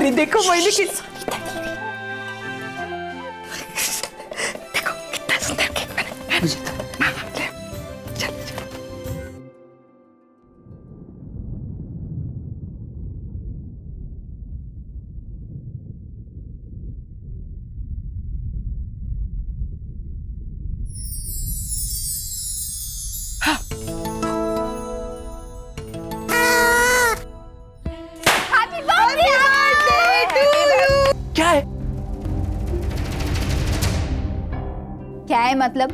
ये देखो मोहिनी की, देखो कितना सुंदर केक बना। मुझे तो चलो चलो। Happy birthday to you. क्या है? क्या है मतलब?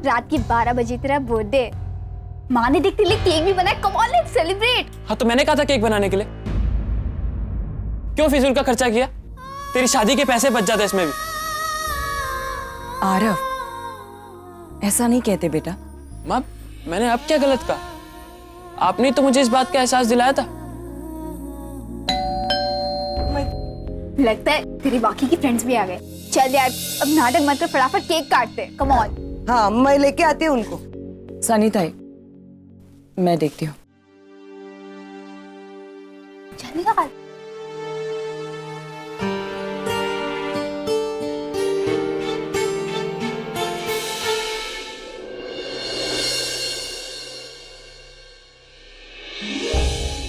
रात की 12 बजे तेरा बर्थडे, माँ ने देख तेरे लिए केक भी बनाया। Come on let's celebrate. हाँ तो मैंने कहा था केक बनाने के लिए, क्यों फिजूल का खर्चा किया? तेरी शादी के पैसे बच जाते इसमें भी। आरव, ऐसा नहीं कहते बेटा। माँ मैंने अब क्या गलत कहा? आपने तो मुझे इस बात का एहसास दिलाया था। लगता है तेरी बाकी की फ्रेंड्स भी आ गए। चल यार अब नाटक मत कर, फटाफट केक काटते। Come on. हाँ मैं लेके आती हूँ उनको। सनीता, मैं देखती हूँ। जल्दी निकाल।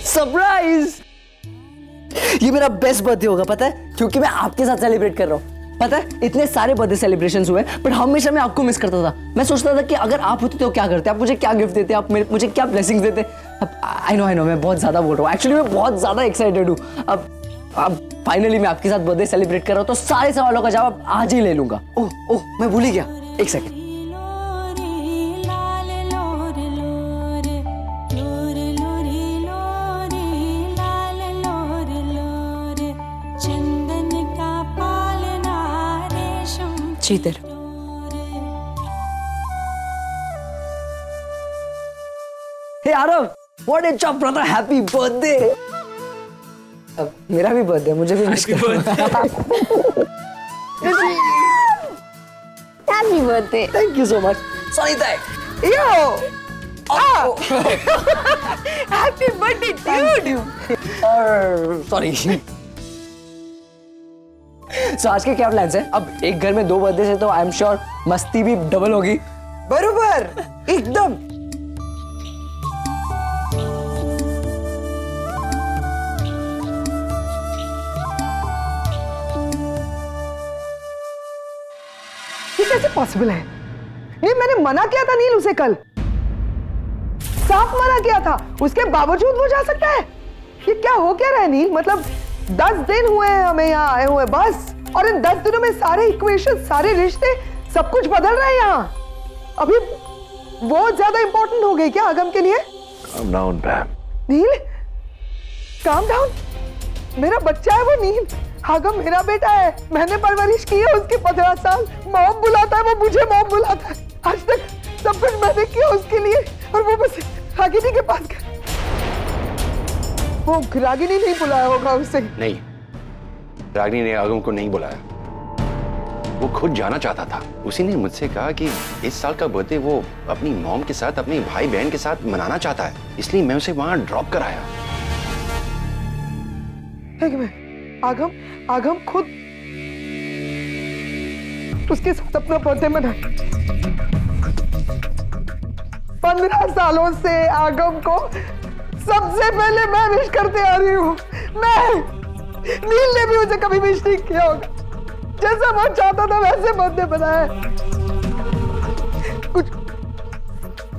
सरप्राइज! ये मेरा बेस्ट बर्थडे होगा पता है, क्योंकि मैं आपके साथ सेलिब्रेट कर रहा हूँ। पता है इतने सारे बर्थडे सेलिब्रेशंस हुए बट हमेशा मैं आपको मिस करता था। मैं सोचता था कि अगर आप होते तो क्या करते, आप मुझे क्या गिफ्ट देते, आप मुझे क्या ब्लेसिंग्स देते। अब आई नो मैं बहुत ज्यादा बोल रहा हूँ, एक्चुअली मैं बहुत ज्यादा एक्साइटेड हूँ। अब फाइनली मैं आपके साथ बर्थडे सेलिब्रेट कर रहा हूँ, तो सारे सवालों का जवाब आज ही ले लूंगा। ओह मैं भूल ही गया, एक second. Cheater, hey Aarav, what a job brother, happy birthday. अब मेरा भी बर्थडे, मुझे भी विश करो। Happy birthday. Thank you so much. Sanita, yo, happy birthday dude. Sorry. So आज के क्या प्लान्स हैं? अब एक घर में 2 बर्थडे से तो आई एम श्योर मस्ती भी डबल होगी। बरोबर, एकदम। ये कैसे पॉसिबल है? नहीं मैंने मना किया था नील उसे कल, साफ मना किया था, उसके बावजूद वो जा सकता है? ये क्या हो क्या रहा है नील? मतलब 10 दिन हुए हैं हमें यहाँ आए हुए बस, और इन 10 दिनों में सारे इक्वेशन, सारे रिश्ते, सब कुछ बदल रहा है यहाँ। अभी बहुत ज्यादा इंपॉर्टेंट हो गई क्या आगम के लिए? Calm down, Pam. नील, काम डाउन। मेरा बच्चा है वो नील, आगम मेरा बेटा है, मैंने परवरिश की है उसकी 15 साल। मॉम बुलाता है वो, मुझे मॉम बुलाता है। आज तक सब कुछ मैंने किया उसके लिए, और वो बस रागिनी के पास गया। वो रागिनी नहीं बुलाया होगा उसे। नहीं, रागिनी ने आगम को नहीं बुलाया, वो खुद जाना चाहता था। उसी ने मुझसे कहा कि इस साल का बर्थडे वो अपनी मॉम के साथ, अपनी भाई बहन के साथ मनाना चाहता है, इसलिए मैं उसे वहां ड्रॉप कराया। एक मिनट, आगम खुद उसके साथ अपना बर्थडे मनाए। 15 सालों से आगम को सबसे पहले मैं विश करते आ रही हूँ। नील ने भी मुझे कभी विश नहीं किया होगा, जैसा वो चाहता था वैसे बर्थडे बनाया।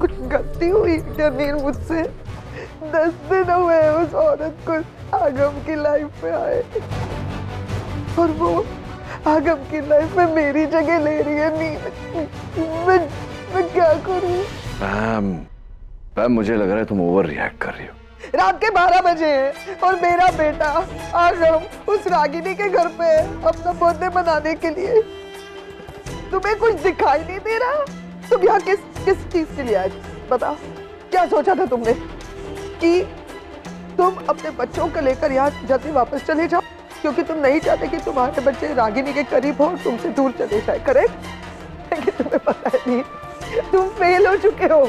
कुछ गलती हुई क्या नील मुझसे? 10 दिन हुए उस औरत को आगम की लाइफ में आए, और वो आगम की लाइफ में मेरी जगह ले रही है। नील, मैं क्या करूं? पैम, मुझे लग रहा है तुम ओवर रिएक्ट कर रही हो। रात के 12 बजे हैं और मेरा बेटा आगम उस रागिनी के घर पे है अपना बर्थडे मनाने के लिए। तुम्हें कुछ दिखाई नहीं दे रहा? तुम यहाँ किस चीज के लिए आए? बताओ, क्या सोचा था तुमने कि तुम अपने बच्चों को लेकर यहाँ जल्दी वापस चले जाओ, क्योंकि तुम नहीं चाहते कि तुम्हारे बच्चे रागिनी के करीब हो, तुमसे दूर चले जाए, करेक्ट? लेकिन तुम्हें पता है नहीं, तुम फेल हो चुके हो।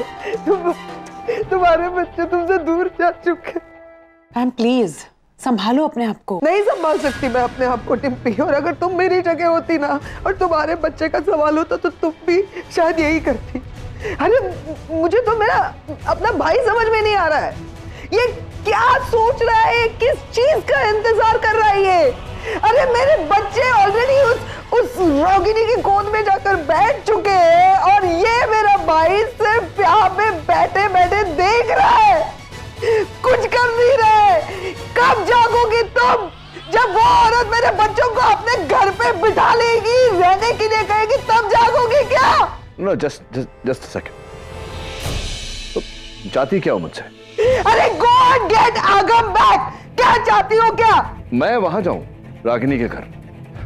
तुम्हारे बच्चे तुमसे दूर जा चुके। मैम प्लीज, संभालो अपने आप को। नहीं संभाल सकती मैं अपने आप को टिम्पी, और अगर तुम मेरी जगह होती ना और तुम्हारे बच्चे का सवाल होता तो तुम भी शायद यही करती। अरे मुझे तो मेरा अपना भाई समझ में नहीं आ रहा है, ये क्या सोच रहा है, किस चीज का इंतजार कर रहा है ये। अरे मेरे बच्चे ऑलरेडी उस रोगिणी की गोद में जाकर बैठ चुके हैं और ये मेरा भाई सिर्फ यहाँ पे बैठे बैठे देख रहा है, कुछ कर नहीं रहा है। कब जागोगी तुम, जब वो औरत मेरे बच्चों को अपने घर पे बिठा लेगी, रहने के लिए कहेगी, तब जागोगी क्या? Know just second. तो चाहती क्या हो मुझसे? अरे गो एंड गेट आगम बैक। क्या चाहती हो क्या? मैं वहां जाऊं रागिनी के घर,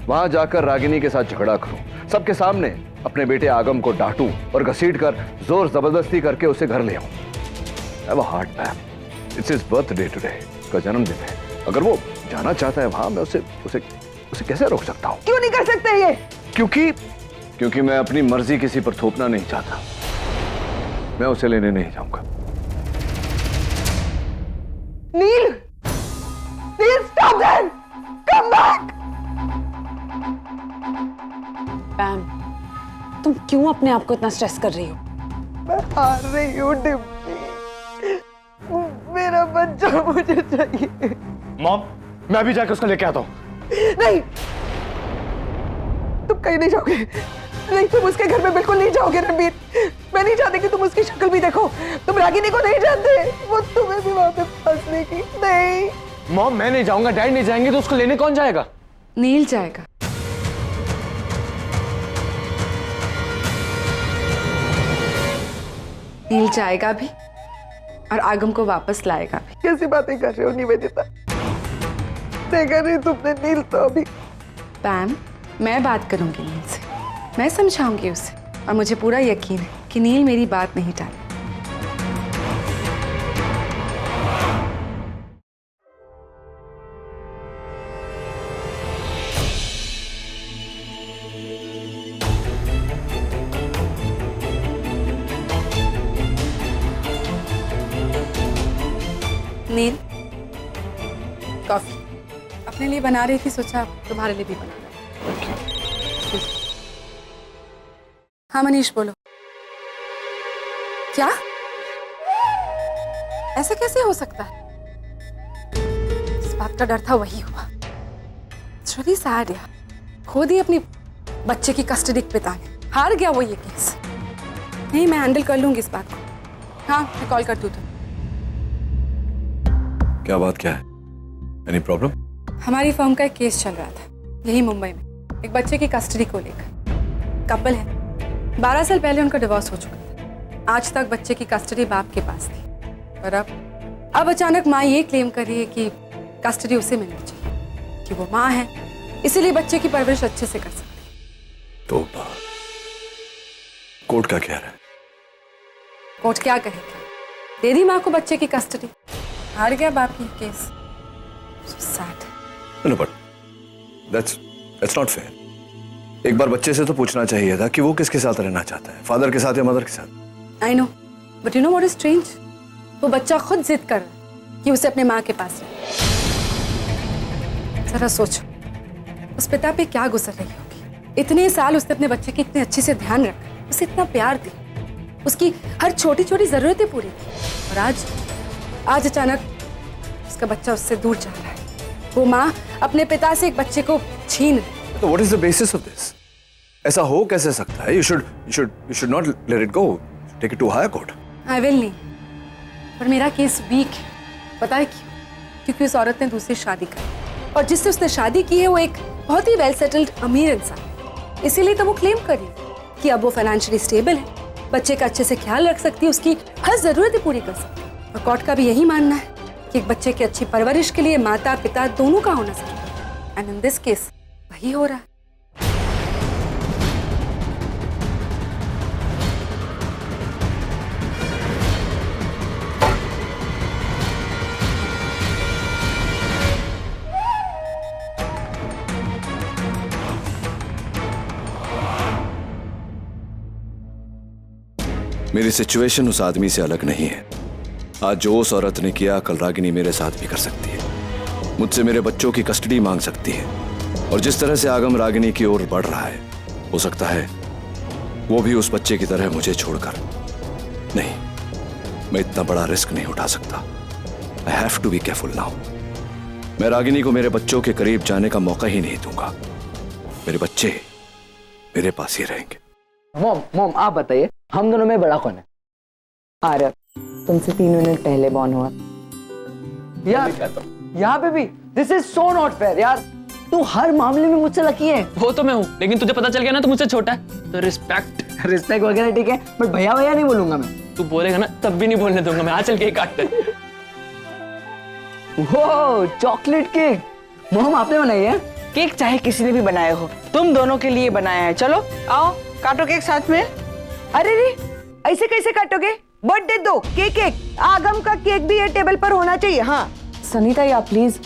वहां जाकर रागिनी के साथ झगड़ा करूं, सबके सामने अपने बेटे आगम को डांटूं और घसीट कर जोर जबरदस्ती करके उसे घर ले आऊं। Have a heart ma'am, it's his birthday today, उसका जन्मदिन है। अगर वो जाना चाहता है वहां, मैं उसे कैसे रोक सकता हूं? क्यों नहीं कर सकते ये? क्योंकि मैं अपनी मर्जी किसी पर थोपना नहीं चाहता। मैं उसे लेने नहीं जाऊंगा। नील, नील स्टॉप दैट, कम बैक। पैम, तुम क्यों अपने आप को इतना स्ट्रेस कर रही हो? मैं हार रही हूँ डिम्पी, मेरा बच्चा मुझे चाहिए। मॉम, मैं अभी जाकर उसको लेके आता हूँ। नहीं, तुम कहीं नहीं जाओगे। नहीं, तुम उसके घर में बिल्कुल नहीं जाओगे रणबीर। मैं नहीं चाहती कि तुम उसकी शक्ल भी देखो। तुम रागिनी को नहीं जानते, वो तुम्हें भी वहां पे फंसने की। नहीं मॉम, मैं नहीं जाऊंगा, डैड नहीं जाएंगे तो उसको लेने कौन जाएगा? नील जाएगा। नील जाएगा भी और आगम को वापस लाएगा भी। कैसी बातें कर रहे हो निवेदिता? देखा नहीं तुमने नील तो अभी। पैम, मैं बात करूंगी नील से, मैं समझाऊंगी उसे, और मुझे पूरा यकीन है कि नील मेरी बात नहीं टालेगा। नील, कॉफी अपने लिए बना रही थी, सोचा तुम्हारे लिए भी बना रही। हाँ मनीष, बोलो। क्या? ऐसा कैसे हो सकता है? इस बात का डर था, वही हुआ। It's really sad यार, खो दी अपनी बच्चे की कस्टडी पिता ने। हार गया वो ये केस। नहीं, मैं हैंडल कर लूंगी इस बात को। हाँ, मैं कॉल करती हूँ। क्या बात क्या है? Any problem? हमारी फर्म का एक केस चल रहा था यही मुंबई में, एक बच्चे की कस्टडी को लेकर। कपल है, 12 साल पहले उनका डिवोर्स हो चुका था। आज तक बच्चे की कस्टडी बाप के पास थी, पर अब अचानक माँ ये क्लेम कर रही है कि कस्टडी उसे मिलनी चाहिए, कि वो माँ है, इसीलिए बच्चे की परवरिश अच्छे से कर सकती है। तो कोर्ट का क्या है? कोर्ट क्या कहेगा? दे दी माँ को बच्चे की कस्टडी, हार गया बाप की case. Sad. No, but that's not fair. एक बार बच्चे से तो पूछना चाहिए था कि वो किसके साथ रहना चाहता है, फादर के साथ या मदर के साथ। I know, but you know what is strange? वो बच्चा खुद जिद कर रहा है कि उसे अपने माँ के पास रहे। जरा सोचो, उस पिता पे क्या गुजर रही होगी। इतने साल उसने अपने बच्चे की इतने अच्छे से ध्यान रखा, उसे इतना प्यार दिया, उसकी हर छोटी छोटी जरूरतें पूरी की, और आज अचानक उसका बच्चा उससे दूर जा रहा है। वो माँ अपने पिता से एक बच्चे को छीन रही। तो what is the basis of this? ऐसा हो कैसे सकता है? You should not let it go. Take it to higher court. I will नहीं, पर मेरा केस वीक है। पता है क्यों? क्योंकि उस औरत ने दूसरी शादी की, और जिससे उसने शादी की है वो एक बहुत ही वेल सेटल्ड अमीर इंसान है। इसीलिए तो वो क्लेम कर रही है कि अब वो फाइनेंशियली स्टेबल है, बच्चे का अच्छे से ख्याल रख सकती है, उसकी हर जरूरतें पूरी कर सकती है। और कोर्ट का भी यही मानना है कि एक बच्चे की अच्छी परवरिश के लिए माता पिता दोनों का होना जरूरी है। एंड इन दिस केस वही हो रहा है। मेरी सिचुएशन उस आदमी से अलग नहीं है। आज जो उस औरत ने किया, कल रागिनी मेरे साथ भी कर सकती है। मुझसे मेरे बच्चों की कस्टडी मांग सकती है, और जिस तरह से आगम रागिनी की ओर बढ़ रहा है, हो सकता है वो भी उस बच्चे की तरह मुझे छोड़कर। नहीं, मैं इतना बड़ा रिस्क नहीं उठा सकता। I have to be careful now. मैं रागिनी को मेरे बच्चों के करीब जाने का मौका ही नहीं दूंगा। मेरे बच्चे मेरे पास ही रहेंगे। मॉम मॉम आप बताइए, हम दोनों में बड़ा कौन है? आरव, तुमसे 3 मिनट पहले बॉर्न हुआ। यार यहाँ पे भी this is so not fair यार। तू हर मामले में मुझसे लकी है। वो तो मैं हूँ, लेकिन तुझे पता चल गया ना तो मुझसे छोटा है, तो रिस्पेक्ट। रिस्पेक्ट वगैरह ठीक है, बट भैया भैया नहीं बोलूंगा मैं। तू बोलेगा ना तब भी नहीं बोलने दूंगा मैं। आ चल केक काटते हैं। वो चॉकलेट केक मोहम आपने बनाई है? केक चाहे किसी ने भी बनाया हो, तुम दोनों के लिए बनाया है। चलो आओ काटो केक साथ में। अरे रे, ऐसे कैसे काटोगे? बर्थडे दो, केक एक। आगम का केक भी ये टेबल पर होना चाहिए। हाँ सनीता या प्लीज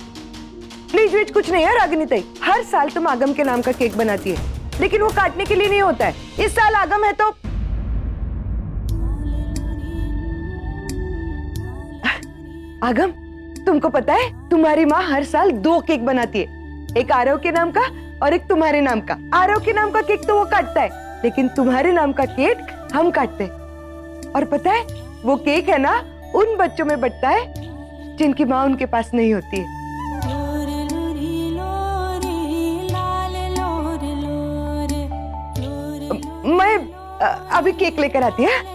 प्लीज वेज कुछ नहीं है रागिनी ताई। हर साल तुम आगम के नाम का केक बनाती है, लेकिन वो काटने के लिए नहीं होता है। इस साल आगम है तो आगम, तुमको पता है तुम्हारी माँ हर साल 2 केक बनाती है, एक आरव के नाम का और एक तुम्हारे नाम का। आरव के नाम का केक तो वो काटता है, लेकिन तुम्हारे नाम का केक हम काटते हैं। और पता है वो केक है ना, उन बच्चों में बंटता है जिनकी माँ उनके पास नहीं होती है। मैं अभी केक लेकर आती है।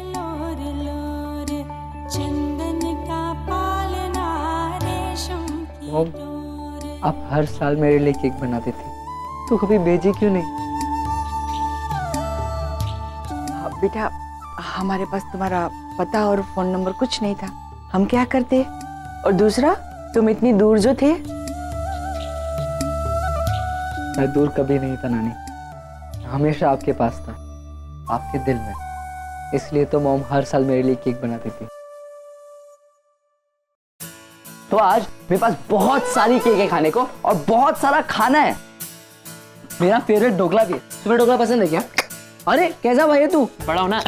आप हर साल मेरे लिए केक बनाते थे, तो कभी भेजी क्यों नहीं? बेटा, हमारे पास तुम्हारा पता और फोन नंबर कुछ नहीं था, हम क्या करते? और दूसरा, तुम इतनी दूर जो थे। मैं दूर कभी नहीं था नानी, हमेशा आपके पास था, आपके दिल में। इसलिए तो मॉम हर साल मेरे लिए केक बनाती थी। तो आज मेरे पास बहुत सारी केक है खाने को, और बहुत सारा खाना है। मेरा फेवरेट ढोकला भी है। तुम्हें ढोकला पसंद है क्या? अरे कैसा भाई है तू? बड़ा होना।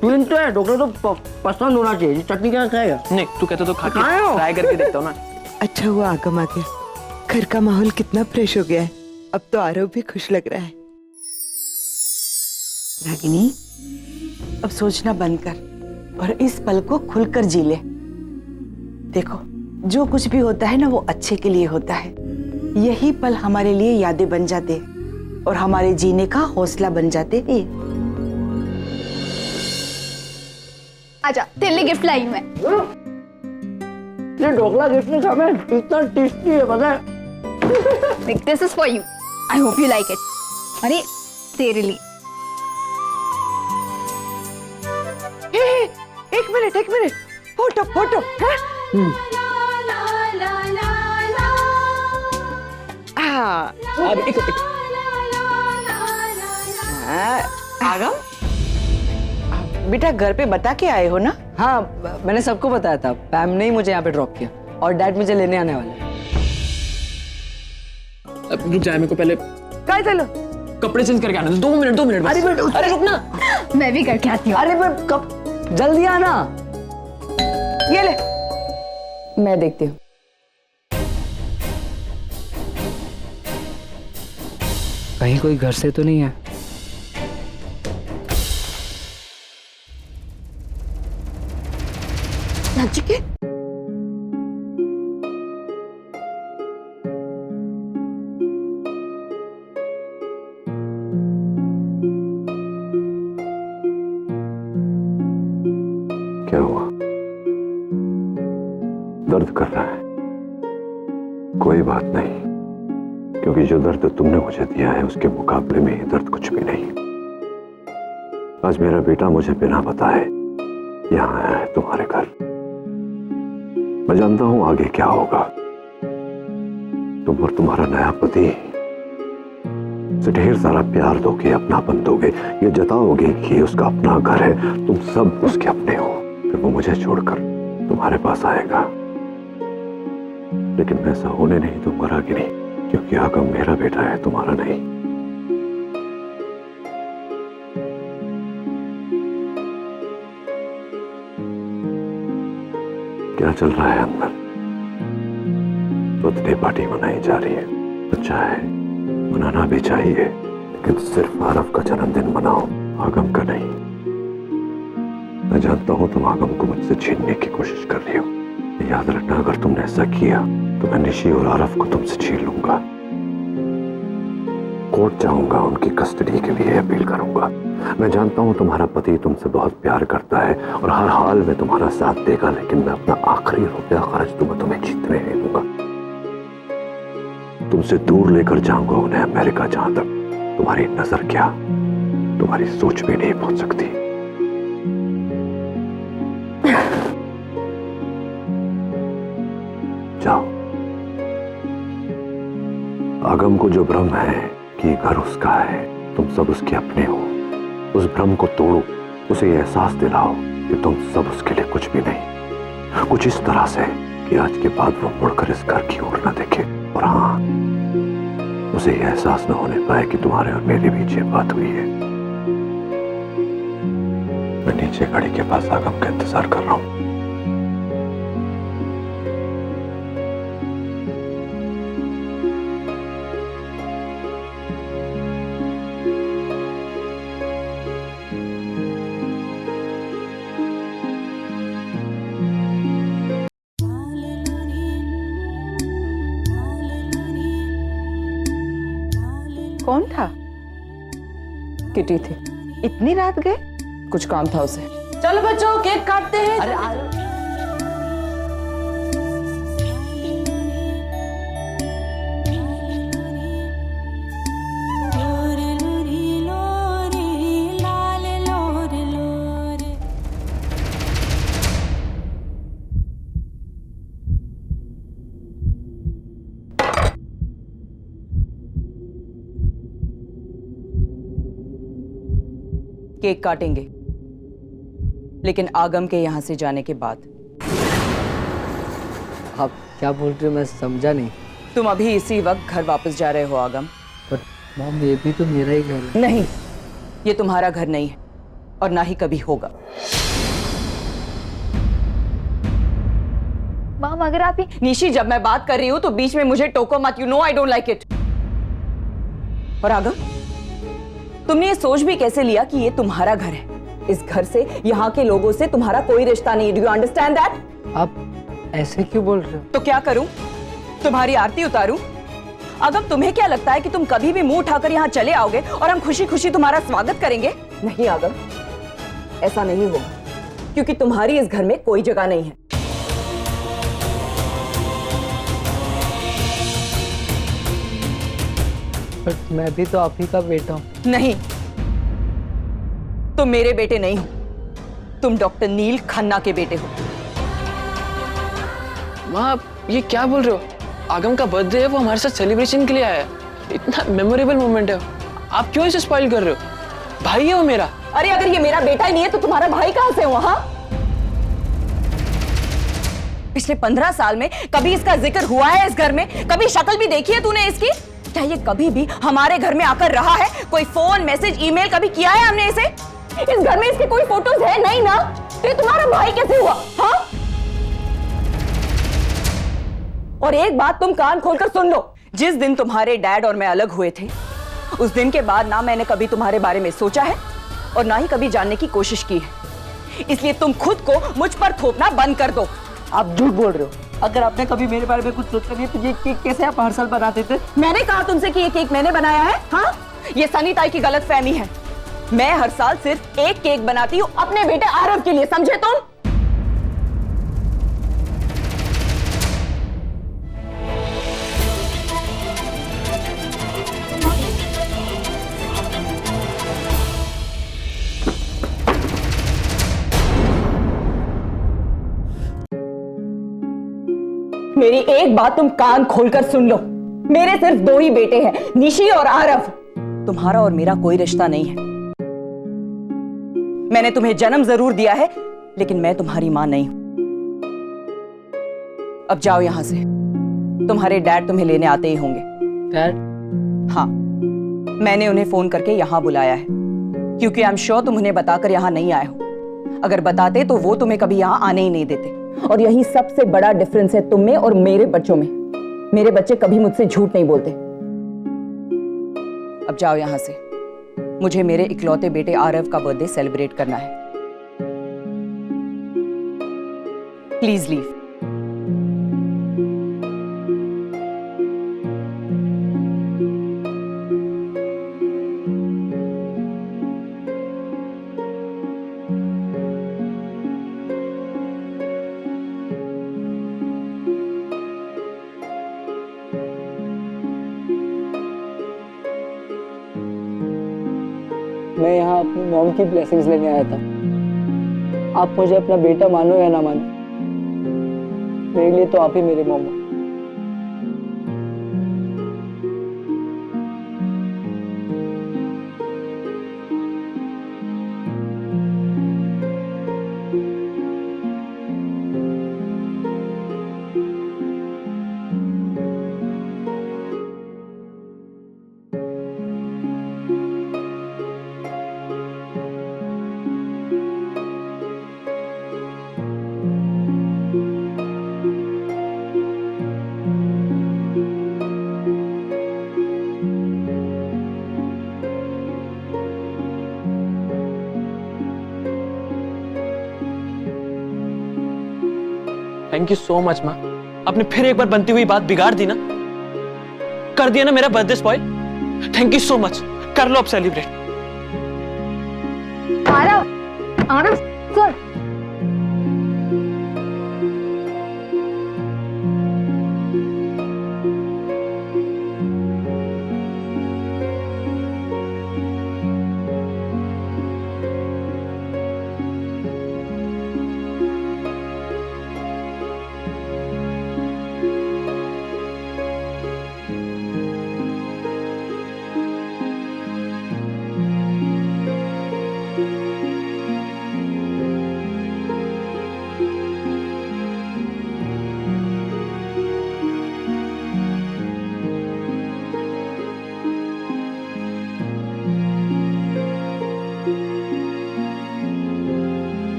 तू तो है, ढोकला तो पसंद होना चाहिए। चटनी क्या खाएगा? नहीं, तू कहते तो खा के खाए हो? ट्राई करके देखता हूँ ना। अच्छा हुआ आगम आ गया, घर का माहौल कितना फ्रेश हो गया है। अब तो आरव भी खुश लग रहा है। रागिनी, अब सोचना बंद कर और इस पल को खुलकर जी ले। देखो, जो कुछ भी होता है ना, वो अच्छे के लिए होता है। यही पल हमारे लिए यादें बन जाते और हमारे जीने का हौसला बन जाते हैं। आजा, तेरे लिए गिफ्ट लाई हूं मैं। ये ढोकला जितने खाए इतना टेस्टी है, पता है? This is for you, I hope you like it. अरे तेरे लिए। एक मिनट, फोटो फोटो। हाँ? अब एक आगम, बेटा घर पे बता के आए हो ना? हाँ, मैंने सबको बताया था। पैम ने ही मुझे यहाँ पे ड्रॉप किया, और डैड मुझे लेने आने वाले हैं। अब रुक जाए, मेरे को पहले काय चलो? कपड़े चेंज करके आना। 2 मिनट बस। अरे रुक ना। मैं भी करके आती हूँ। अरे पर कब? जल्दी आना। ये ले। मैं देखती हूँ। कहीं कोई घर से तो नहीं है? के क्या हुआ? दर्द कर रहा है? कोई बात नहीं, क्योंकि जो दर्द तुमने मुझे दिया है उसके मुकाबले में ये दर्द कुछ भी नहीं। आज मेरा बेटा मुझे बिना बताए यहाँ आया है तुम्हारे घर। मैं जानता हूं आगे क्या होगा। तुम और तुम्हारा नया पति उसे ढेर सारा प्यार दोगे, अपनापन दोगे, ये जताओगे कि उसका अपना घर है, तुम सब उसके अपने हो। फिर वो मुझे छोड़कर तुम्हारे पास आएगा, लेकिन मैं ऐसा होने नहीं दूंगा रागिनी, क्योंकि आगम मेरा बेटा है, तुम्हारा नहीं। क्या चल रहा है अंदर? बर्थडे पार्टी मनाई जा रही है। अच्छा है, मनाना भी चाहिए, लेकिन सिर्फ आरव का जन्मदिन मनाओ, आगम का नहीं। मैं जानता हूं तुम आगम को मुझसे छीनने की कोशिश कर रही हो। याद रखना, अगर तुमने ऐसा किया तो मैं निशी और आरव को तुमसे छीन लूंगा। कोर्ट जाऊंगा, उनकी कस्टडी के लिए अपील करूंगा। मैं जानता हूं तुम्हारा पति तुमसे बहुत प्यार करता है और हर हाल में तुम्हारा साथ देगा, लेकिन मैं अपना आखिरी रुपया खर्च दूंगा, तुम्हें जीतने नहीं दूंगा। तुमसे दूर लेकर जाऊंगा उन्हें अमेरिका, जहां तक तुम्हारी नजर क्या, तुम्हारी सोच भी नहीं पहुंच सकती। जाओ। आगम को जो भ्रम है कि घर उसका है, तुम सब उसके अपने हो, उस भ्रम को तोड़ो, उसे यह एहसास दिलाओ कि तुम सब उसके लिए कुछ भी नहीं। कुछ इस तरह से कि आज के बाद वो मुड़कर इस घर की ओर न देखे, और हाँ, उसे यह एहसास न होने पाए कि तुम्हारे और मेरे बीच ये बात हुई है। मैं नीचे गाड़ी के पास आगम का इंतजार कर रहा हूं। कौन था? किटी थी, इतनी रात गए? कुछ काम था उसे। चलो बच्चों, केक काटते हैं। अरे केक काटेंगे, लेकिन आगम के यहां से जाने के बाद। आप क्या बोल रहे हो, मैं समझा नहीं। तुम अभी इसी वक्त घर वापस जा रहे हो आगम। पर मॉम, ये भी तो मेरा ही घर है। नहीं, ये तुम्हारा घर नहीं है और ना ही कभी होगा। मॉम, अगर आप ही निशी, जब मैं बात कर रही हूं तो बीच में मुझे टोको मत। You know I don't like it. और आगम, तुमने ये सोच भी कैसे लिया कि ये तुम्हारा घर है? इस घर से, यहाँ के लोगों से तुम्हारा कोई रिश्ता नहीं। Do you understand that? आप ऐसे क्यों बोल रहे हो? तो क्या करूं? तुम्हारी आरती उतारूं? अगर तुम्हें क्या लगता है कि तुम कभी भी मुंह उठाकर यहाँ चले आओगे और हम खुशी खुशी तुम्हारा स्वागत करेंगे? नहीं आगम, ऐसा नहीं होगा, क्योंकि तुम्हारी इस घर में कोई जगह नहीं है। पर मैं भी तो आप ही का बेटा हूँ। नहीं, तुम मेरे बेटे नहीं हो, तुम डॉक्टर नील खन्ना के बेटे हो। माँ, आप ये क्या बोल रहे हो? आगम का बर्थडे है, वो हमारे साथ सेलिब्रेशन के लिए आया है। इतना मेमोरेबल मोमेंट है, आप क्यों इसे स्पॉइल कर रहे हो? भाई है वो मेरा। अरे अगर ये मेरा बेटा ही नहीं है तो तुम्हारा भाई कहां से हुआ? हाँ, पिछले 15 साल में कभी इसका जिक्र हुआ है इस घर में? कभी शक्ल भी देखी है तूने इसकी? क्या ये कभी भी हमारे घर में आकर रहा है? कोई फोन, मैसेज, ईमेल कभी किया है हमने इसे? इस घर में इसके कोई फोटोज है नहीं ना? तो ये तुम्हारा भाई कैसे हुआ? हाँ? और एक बात तुम कान खोलकर सुन लो, जिस दिन तुम्हारे डैड और मैं अलग हुए थे, उस दिन के बाद ना मैंने कभी तुम्हारे बारे में सोचा है और ना ही कभी जानने की कोशिश की है। इसलिए तुम खुद को मुझ पर थोपना बंद कर दो। आप झूठ बोल रहे हो। अगर आपने कभी मेरे बारे में कुछ सोचा नहीं तो ये केक कैसे आप हर साल बनाते थे? मैंने कहा तुमसे कि ये केक मैंने बनाया है? हाँ, ये सनी ताई की गलतफहमी है। मैं हर साल सिर्फ एक केक बनाती हूँ अपने बेटे आरव के लिए, समझे तुम? मेरी एक बात तुम कान खोलकर सुन लो, मेरे सिर्फ 2 ही बेटे हैं, निशी और आरव। तुम्हारा और मेरा कोई रिश्ता नहीं है। मैंने तुम्हें जन्म जरूर दिया है, लेकिन मैं तुम्हारी मां नहीं हूं। अब जाओ यहां से, तुम्हारे डैड तुम्हें लेने आते ही होंगे। डैड? हाँ, मैंने उन्हें फोन करके यहां बुलाया है, क्योंकि आई एम श्योर तुम उन्हें बताकर यहां नहीं आए हो। अगर बताते तो वो तुम्हें कभी यहां आने ही नहीं देते। और यही सबसे बड़ा डिफरेंस है तुम में और मेरे बच्चों में। मेरे बच्चे कभी मुझसे झूठ नहीं बोलते। अब जाओ यहां से, मुझे मेरे इकलौते बेटे आरव का बर्थडे सेलिब्रेट करना है। Please leave. मैं यहाँ अपनी मॉम की ब्लेसिंग्स लेने आया था। आप मुझे अपना बेटा मानो या ना मानो, मेरे लिए तो आप ही मेरे मॉम हो। थैंक यू सो मच माँ। आपने फिर एक बार बनती हुई बात बिगाड़ दी ना, कर दिया ना मेरा birthday spoil. Thank you so much. कर लो अब सेलिब्रेट। आरव, आरव, सर